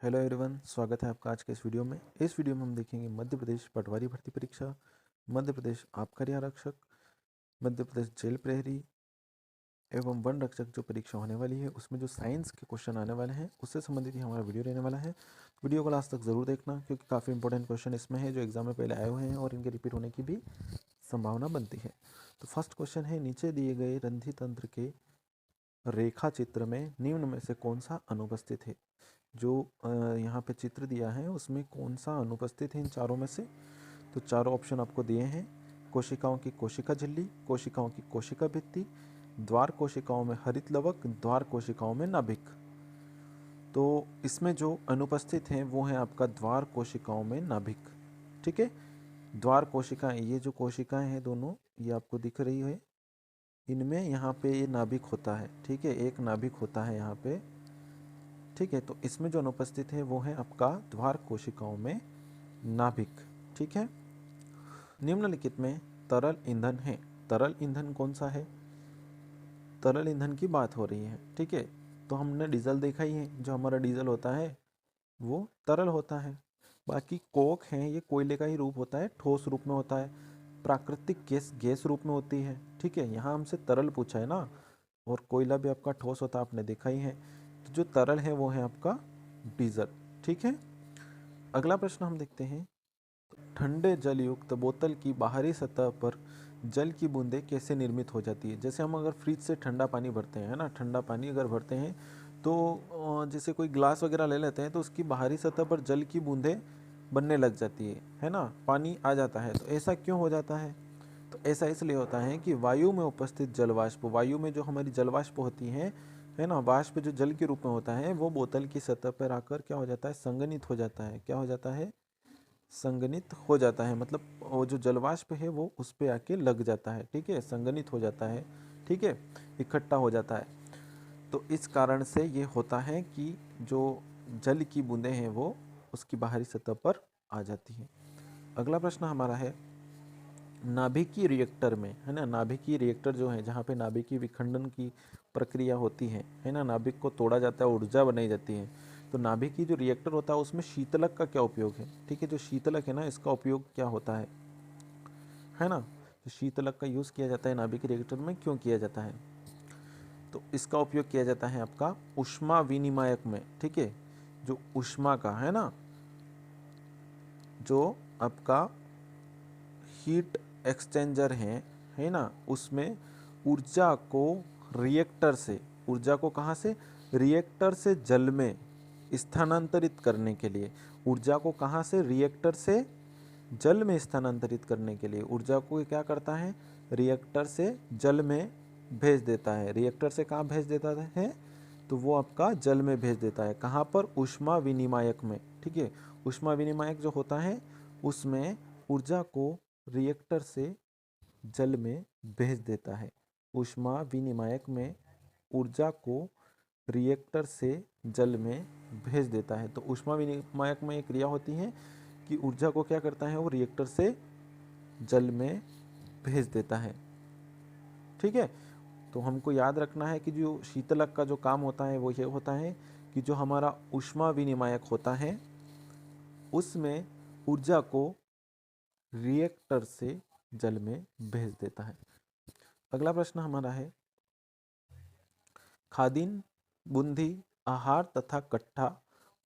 Hello everyone, स्वागत है आपका आज के इस वीडियो में। इस वीडियो में हम देखेंगे मध्य प्रदेश पटवारी भर्ती परीक्षा, मध्य प्रदेश आबकारी आरक्षक, मध्य प्रदेश जेल प्रहरी एवं वन रक्षक जो परीक्षा होने वाली है उसमें जो साइंस के क्वेश्चन आने वाले हैं उससे संबंधित ही हमारा वीडियो रहने वाला है। वीडियो को लास्ट तक ज़रूर देखना क्योंकि काफ़ी इंपॉर्टेंट क्वेश्चन इसमें है जो एग्जाम में पहले आए हुए हैं और इनके रिपीट होने की भी संभावना बनती है। तो फर्स्ट क्वेश्चन है, नीचे दिए गए रंध्री तंत्र के रेखा चित्र में निम्न में से कौन सा अनुपस्थित है। जो यहाँ पे चित्र दिया है उसमें कौन सा अनुपस्थित है इन चारों में से। तो चारों ऑप्शन आपको दिए हैं, कोशिकाओं की कोशिका झिल्ली, कोशिकाओं की कोशिका भित्ति, द्वार कोशिकाओं में हरित लवक, द्वार कोशिकाओं में नाभिक। तो इसमें जो अनुपस्थित हैं वो है आपका द्वार कोशिकाओं में नाभिक। ठीक है, द्वार कोशिकाएं, ये जो कोशिकाएं हैं दोनों ये आपको दिख रही है, इनमें यहाँ पे ये नाभिक होता है। ठीक है, एक नाभिक होता है यहाँ पे। ठीक है, तो इसमें जो अनुपस्थित है वो है आपका द्वार कोशिकाओं में नाभिक। ठीक है, निम्नलिखित में तरल ईंधन है। तरल ईंधन कौन सा है? तरल ईंधन की बात हो रही है। ठीक है, तो हमने डीजल देखा ही है, जो हमारा डीजल होता है वो तरल होता है। बाकी कोक है, ये कोयले का ही रूप होता है, ठोस रूप में होता है। प्राकृतिक गैस गैस रूप में होती है। ठीक है, यहाँ हमसे तरल पूछा है ना, और कोयला भी आपका ठोस होता है, आपने देखा ही है। तो जो तरल है वो है आपका डीजल। ठीक है, अगला प्रश्न हम देखते हैं, ठंडे जल युक्त बोतल की बाहरी सतह पर जल की बूंदें कैसे निर्मित हो जाती है। जैसे हम अगर फ्रिज से ठंडा पानी भरते हैं ना, ठंडा पानी अगर भरते हैं तो जैसे कोई ग्लास वगैरह ले लेते हैं तो उसकी बाहरी सतह पर जल की बूंदें बनने लग जाती है ना, पानी आ जाता है। तो ऐसा क्यों हो जाता है? तो ऐसा इसलिए होता है कि वायु में उपस्थित जल वाष्प, वायु में जो हमारी जल वाष्प होती है ना, वाष्प जो जल के रूप में होता है वो बोतल की सतह पर आकर क्या हो जाता है, संघनित हो जाता है। क्या हो जाता है? संघनित हो जाता है। मतलब वो जो जलवाष्प है वो उस पे आके लग जाता है। ठीक है, संघनित हो जाता है। ठीक है, इकट्ठा हो जाता है। तो इस कारण से ये होता है कि जो जल की बूंदें हैं वो उसकी बाहरी सतह पर आ जाती हैं। अगला प्रश्न हमारा है, नाभिकीय रिएक्टर में, है ना, नाभिकीय रिएक्टर जो है जहाँ पे नाभिकीय विखंडन की प्रक्रिया होती है ना, नाभिक को तोड़ा जाता है, ऊर्जा बनाई जाती है। तो नाभिकीय जो रिएक्टर होता है उसमें शीतलक का क्या उपयोग है? ठीक है, जो शीतलक है ना, इसका उपयोग क्या होता है ना, तो शीतलक का यूज़ किया जाता है नाभिकीय रिएक्टर में। क्यों किया जाता है? तो इसका उपयोग किया जाता है आपका ऊष्मा विनिमायक में। ठीक है, जो ऊष्मा का है ना, जो आपका हीट एक्सचेंजर है ना, उसमें ऊर्जा को रिएक्टर से, ऊर्जा को कहाँ से, रिएक्टर से जल में स्थानांतरित करने के लिए, ऊर्जा को कहाँ से, रिएक्टर से जल में स्थानांतरित करने के लिए ऊर्जा को क्या करता है, रिएक्टर से जल में भेज देता है। रिएक्टर से कहाँ भेज देता है? तो वो आपका जल में भेज देता है। कहाँ पर? ऊष्मा विनिमायक में। ठीक है, ऊष्मा विनिमायक जो होता है उसमें ऊर्जा को रिएक्टर से जल में भेज देता है। ऊष्मा विनिमायक में ऊर्जा को रिएक्टर से जल में भेज देता है। तो ऊष्मा विनिमायक में एक क्रिया होती है कि ऊर्जा को क्या करता है, वो रिएक्टर से जल में भेज देता है। ठीक है, तो हमको याद रखना है कि जो शीतलक का जो काम होता है वो ये होता है कि जो हमारा ऊष्मा विनिमायक होता है उसमें ऊर्जा को रिएक्टर से जल में भेज देता है। अगला प्रश्न हमारा है, खादिन, बूंदी, आहार तथा कट्टा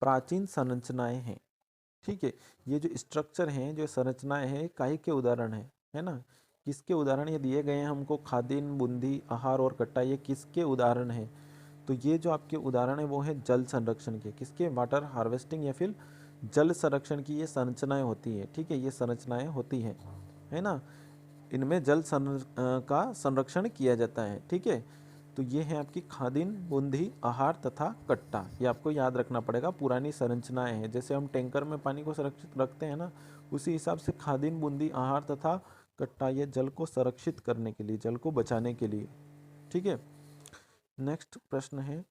प्राचीन संरचनाएं हैं। ठीक है, ये जो स्ट्रक्चर हैं, जो संरचनाएं हैं, काहे के उदाहरण है ना, किसके उदाहरण ये दिए गए हैं हमको? खादिन, बूंदी, आहार और कट्टा, ये किसके उदाहरण हैं? तो ये जो आपके उदाहरण है वो है जल संरक्षण के। किसके? वाटर हार्वेस्टिंग या फिर जल संरक्षण की ये संरचनाएं होती है। ठीक है, ये संरचनाएं होती हैं, है ना, इनमें का संरक्षण किया जाता है। ठीक है, तो ये है आपकी खादिन, बूंदी, आहार तथा कट्टा। ये आपको याद रखना पड़ेगा, पुरानी संरचनाएं हैं। जैसे हम टैंकर में पानी को सुरक्षित रखते हैं ना, उसी हिसाब से खादिन, बूंदी, आहार तथा कट्टा ये जल को संरक्षित करने के लिए, जल को बचाने के लिए। ठीक है, नेक्स्ट प्रश्न है,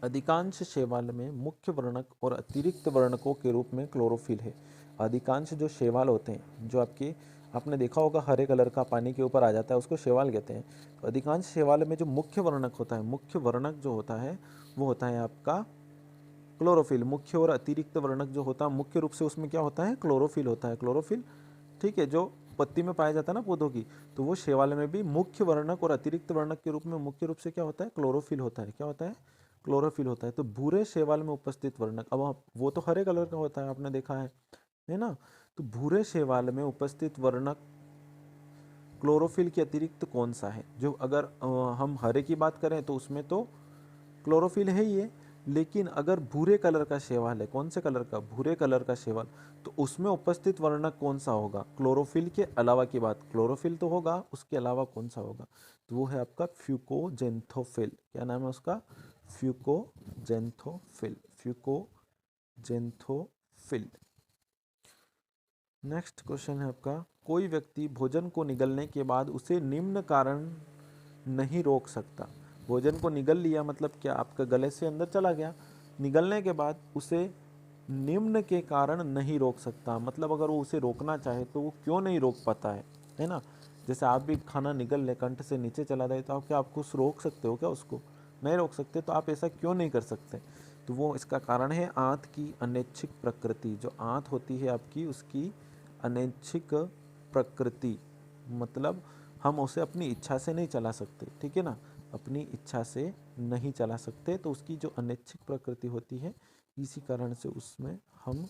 अधिकांश शैवाल में मुख्य वर्णक और अतिरिक्त वर्णकों के रूप में क्लोरोफिल है। अधिकांश जो शैवाल होते हैं, जो आपने देखा होगा हरे कलर का पानी के ऊपर आ जाता है, उसको शैवाल कहते हैं। तो अधिकांश शैवाल में जो मुख्य वर्णक होता है, मुख्य वर्णक जो होता है वो होता है आपका क्लोरोफिल, मुख्य और अतिरिक्त वर्णक जो होता है, मुख्य रूप से उसमें क्या होता है, क्लोरोफिल होता है, क्लोरोफिल, ठीक है, जो पत्ती में पाया जाता है ना पौधों की, तो वो शैवाल में भी मुख्य वर्णक और अतिरिक्त वर्णक के रूप में मुख्य रूप से क्या होता है, क्लोरोफिल होता है। क्या होता है, क्लोरोफिल होता है। तो भूरे शैवाल में उपस्थित वर्णक, अब वो तो हरे कलर का होता है, आपने देखा है ना। तो भूरे शैवाल में उपस्थित वर्णक क्लोरोफिल के अतिरिक्त कौन सा है? जो अगर हम हरे की बात करें तो उसमें तो क्लोरोफिल है ही है, लेकिन अगर भूरे कलर का शैवाल है, कौन से कलर का, भूरे कलर का शैवाल, तो उसमें उपस्थित वर्णक कौन सा होगा? क्लोरोफिल के अलावा की बात, क्लोरोफिल तो होगा, उसके अलावा कौन सा होगा? तो वो है आपका फ्यूकोजेंथोफिल। क्या नाम है उसका? फ्यूकोजेंथोफिल, फ्यूकोजेंथोफिल। नेक्स्ट क्वेश्चन है आपका, कोई व्यक्ति भोजन को निगलने के बाद उसे निम्न कारण नहीं रोक सकता। भोजन को निगल लिया मतलब क्या, आपका गले से अंदर चला गया, निगलने के बाद उसे निम्न के कारण नहीं रोक सकता, मतलब अगर वो उसे रोकना चाहे तो वो क्यों नहीं रोक पाता है ना। जैसे आप भी खाना निगल ले, कंठ से नीचे चला जाए, तो आप क्या, आपको रोक सकते हो क्या? उसको नहीं रोक सकते, तो आप ऐसा क्यों नहीं कर सकते? तो वो इसका कारण है आंत की अनैच्छिक प्रकृति। जो आंत होती है आपकी, उसकी अनैच्छिक प्रकृति, मतलब हम उसे अपनी इच्छा से नहीं चला सकते, ठीक है ना, अपनी इच्छा से नहीं चला सकते, तो उसकी जो अनैच्छिक प्रकृति होती है, इसी कारण से उसमें हम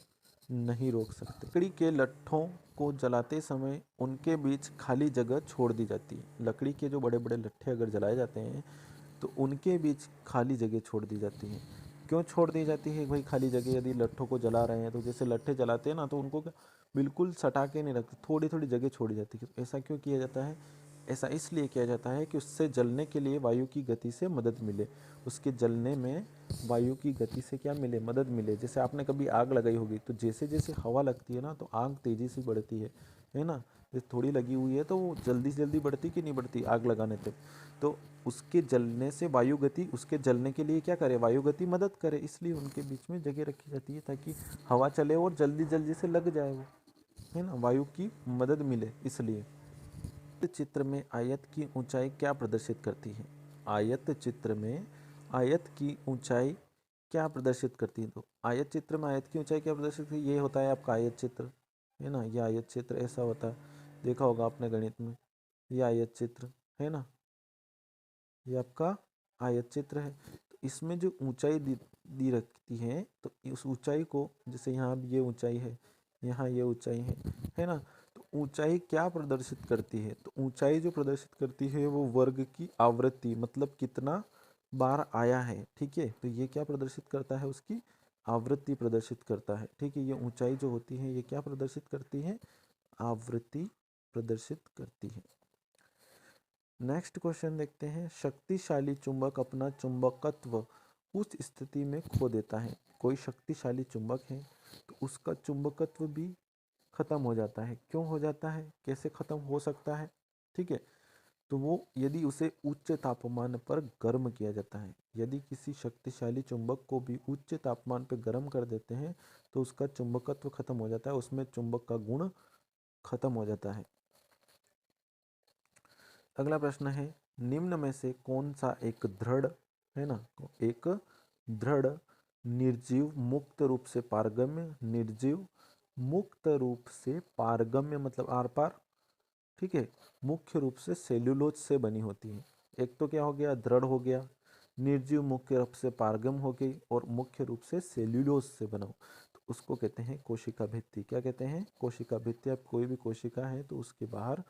नहीं रोक सकते। लकड़ी के लट्ठों को जलाते समय उनके बीच खाली जगह छोड़ दी जाती है। लकड़ी के जो बड़े बड़े लट्ठे अगर जलाए जाते हैं तो उनके बीच खाली जगह छोड़ दी जाती है। क्यों छोड़ दी जाती है भाई खाली जगह? यदि लट्ठों को जला रहे हैं तो जैसे लट्ठे जलाते हैं ना, तो उनको बिल्कुल सटा के नहीं रखते, थोड़ी थोड़ी जगह छोड़ी जाती है। ऐसा क्यों किया जाता है? ऐसा इसलिए किया जाता है कि उससे जलने के लिए वायु की गति से मदद मिले, उसके जलने में वायु की गति से क्या मिले, मदद मिले। जैसे आपने कभी आग लगाई होगी, तो जैसे जैसे हवा लगती है ना, तो आग तेज़ी से बढ़ती है ना। जैसे थोड़ी लगी हुई है तो वो जल्दी से जल्दी बढ़ती कि नहीं बढ़ती आग लगाने तक, तो उसके जलने से वायु गति, उसके जलने के लिए क्या करे, वायु गति मदद करे, इसलिए उनके बीच में जगह रखी जाती है ताकि हवा चले और जल्दी जल्दी से लग जाए वो, है ना, वायु की मदद मिले इसलिए। चित्र में आयत की ऊंचाई क्या प्रदर्शित करती है? आयत चित्र में आयत की ऊंचाई क्या प्रदर्शित करती है? तो आयत चित्र में आयत की ऊंचाई क्या प्रदर्शित करती है? ये होता है आपका आयत चित्र, है ना, ये आयत चित्र ऐसा होता है, देखा होगा आपने गणित में, ये आयत चित्र है ना, ये आपका आयत चित्र है। तो इसमें जो ऊंचाई दी रखती है, तो उस ऊंचाई को, जैसे यहाँ ये ऊंचाई है, यहाँ ये ऊंचाई है ना, तो ऊंचाई क्या प्रदर्शित करती है? तो ऊंचाई जो प्रदर्शित करती है वो वर्ग की आवृत्ति, मतलब कितना बार आया है, ठीक है। तो ये क्या प्रदर्शित करता है? उसकी आवृत्ति प्रदर्शित करता है, ठीक है। ये ऊंचाई जो होती है ये क्या प्रदर्शित करती है? आवृत्ति प्रदर्शित करती है। नेक्स्ट क्वेश्चन देखते हैं, शक्तिशाली चुंबक अपना चुंबकत्व उस स्थिति में खो देता है। कोई शक्तिशाली चुंबक है तो उसका चुंबकत्व भी खत्म हो जाता है। क्यों हो जाता है, कैसे खत्म हो सकता है? ठीक है, तो वो यदि उसे उच्च तापमान पर गर्म किया जाता है। यदि किसी शक्तिशाली चुंबक को भी उच्च तापमान पर गर्म कर देते हैं तो उसका चुंबकत्व खत्म हो जाता है, उसमें चुंबक का गुण खत्म हो जाता है। अगला प्रश्न है, निम्न में से कौन सा एक दृढ़, है ना, एक दृढ़ निर्जीव मुक्त रूप से पारगम्य, निर्जीव मुक्त रूप से पारगम्य मतलब आर पार, ठीक है, मुख्य रूप से सेल्यूलोज से बनी होती है। एक तो क्या हो गया, दृढ़ हो गया, निर्जीव मुख्य रूप से पारगम हो गई, और मुख्य रूप से सेल्यूलोज से बना हो, तो उसको कहते हैं कोशिका भित्ति। क्या कहते हैं? कोशिका भित्ति। अब कोई भी कोशिका है तो उसके बाहर,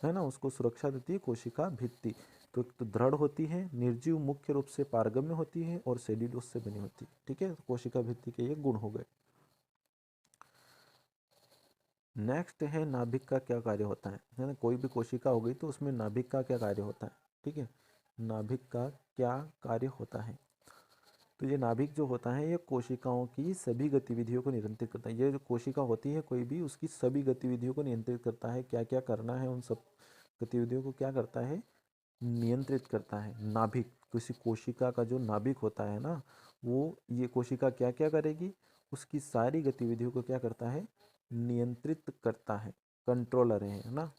है ना, उसको सुरक्षा देती है कोशिका भित्ति। तो एक तो दृढ़ होती है, निर्जीव मुख्य रूप से पारगम्य होती है, और सेल्यूलोज से बनी होती है, ठीक है। तो कोशिका भित्ति के ये गुण हो गए। नेक्स्ट है, नाभिक का क्या कार्य होता है ना। कोई भी कोशिका हो गई तो उसमें नाभिक का क्या कार्य होता है, ठीक है, नाभिक का क्या कार्य होता है? तो ये नाभिक जो होता है ये कोशिकाओं की सभी गतिविधियों को नियंत्रित करता है। ये जो कोशिका होती है कोई भी, उसकी सभी गतिविधियों को नियंत्रित करता है, क्या क्या करना है उन सब गतिविधियों को क्या करता है, नियंत्रित करता है। नाभिक, किसी कोशिका का जो नाभिक होता है ना, वो ये कोशिका क्या क्या करेगी, उसकी सारी गतिविधियों को क्या करता है, नियंत्रित करता है, कंट्रोलर है ना।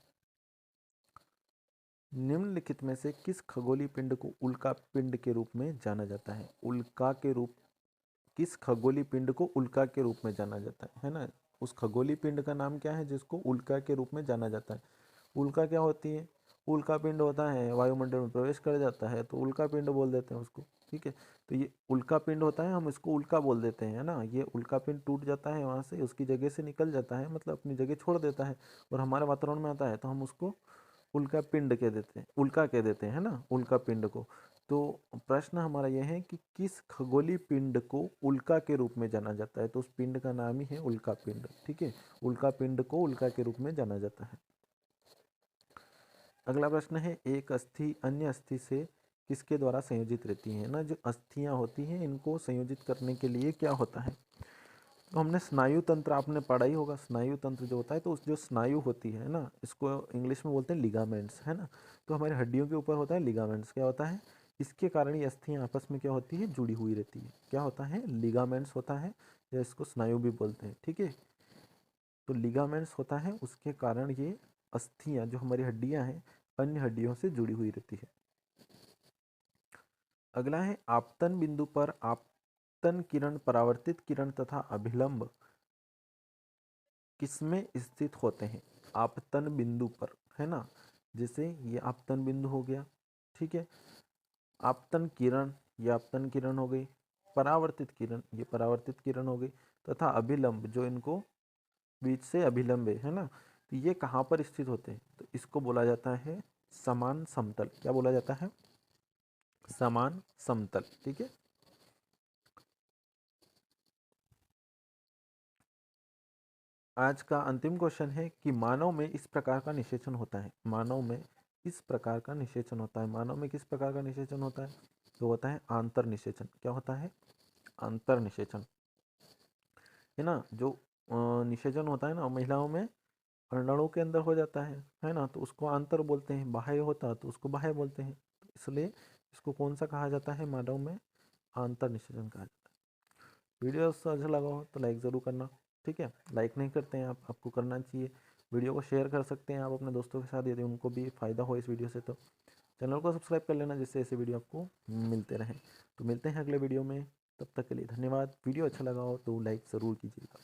निम्नलिखित में से किस खगोलीय पिंड को उल्का पिंड के रूप में जाना जाता है? उल्का के रूप किस खगोलीय पिंड को उल्का के रूप में जाना जाता है ना। उस खगोलीय पिंड का नाम क्या है जिसको उल्का के रूप में जाना जाता है। उल्का क्या होती है? उल्का पिंड होता है वायुमंडल में प्रवेश कर जाता है तो उल्का पिंड बोल देते हैं उसको, ठीक है। तो ये उल्का पिंड होता है, हम इसको उल्का बोल देते हैं, है ना। ये उल्का पिंड टूट जाता है, वहाँ से उसकी जगह से निकल जाता है, मतलब अपनी जगह छोड़ देता है और हमारे वातावरण में आता है, तो हम उसको उल्का पिंड कह देते हैं, उल्का कह देते हैं, है ना, उल्का पिंड को। तो प्रश्न हमारा यह है कि किस खगोलीय पिंड को उल्का के रूप में जाना जाता है, तो उस पिंड का नाम ही है उल्का पिंड, ठीक है। उल्का पिंड को उल्का के रूप में जाना जाता है। अगला प्रश्न है, एक अस्थि अन्य अस्थि से किसके द्वारा संयोजित रहती है ना। जो अस्थियां होती हैं इनको संयोजित करने के लिए क्या होता है, तो हमने स्नायु तंत्र आपने पढ़ा ही होगा। स्नायु तंत्र जो होता है, तो उस जो स्नायु होती है ना, इसको इंग्लिश में बोलते हैं लिगामेंट्स, है ना। तो हमारी हड्डियों के ऊपर होता है लिगामेंट्स, क्या होता है, इसके कारण ये अस्थियां आपस में क्या होती है, जुड़ी हुई रहती है। क्या होता है, लिगामेंट्स होता है, या इसको स्नायु भी बोलते हैं, ठीक है। तो लिगामेंट्स होता है, उसके कारण ये अस्थियां जो हमारी हड्डियां हैं अन्य हड्डियों से जुड़ी हुई रहती है। अगला है, आपतन बिंदु पर आपतन किरण, परावर्तित किरण तथा अभिलंब किसमें स्थित होते हैं। आपतन बिंदु पर, है ना, जैसे ये आपतन बिंदु हो गया, ठीक है। आपतन किरण, ये आपतन किरण हो गई। परावर्तित किरण, ये परावर्तित किरण हो गई, तथा अभिलंब जो इनको बीच से अभिलंब है ना, तो ये कहाँ पर स्थित होते हैं, तो इसको बोला जाता है समान समतल। क्या बोला जाता है, समान समतल, ठीक है। आज का अंतिम क्वेश्चन है कि मानव में इस प्रकार का निषेचन होता है। मानव में इस प्रकार का निषेचन होता है। मानव में किस प्रकार का निषेचन होता है, तो होता है आंतर निषेचन। क्या होता है, आंतर निषेचन, है ना। जो निषेचन होता है ना महिलाओं में अंडाणु के अंदर हो जाता है ना, तो उसको आंतर बोलते हैं। बाह्य होता तो उसको बाह्य बोलते हैं। तो इसलिए इसको कौन सा कहा जाता है, मानव में आंतर निषेचन कहा जाता है। वीडियो अच्छा लगा हो तो लाइक ज़रूर करना, ठीक है। लाइक नहीं करते हैं आप, आपको करना चाहिए। वीडियो को शेयर कर सकते हैं आप अपने दोस्तों के साथ, यदि उनको भी फ़ायदा हो इस वीडियो से। तो चैनल को सब्सक्राइब कर लेना जिससे ऐसे वीडियो आपको मिलते रहें। तो मिलते हैं अगले वीडियो में, तब तक के लिए धन्यवाद। वीडियो अच्छा लगा हो तो लाइक ज़रूर कीजिएगा।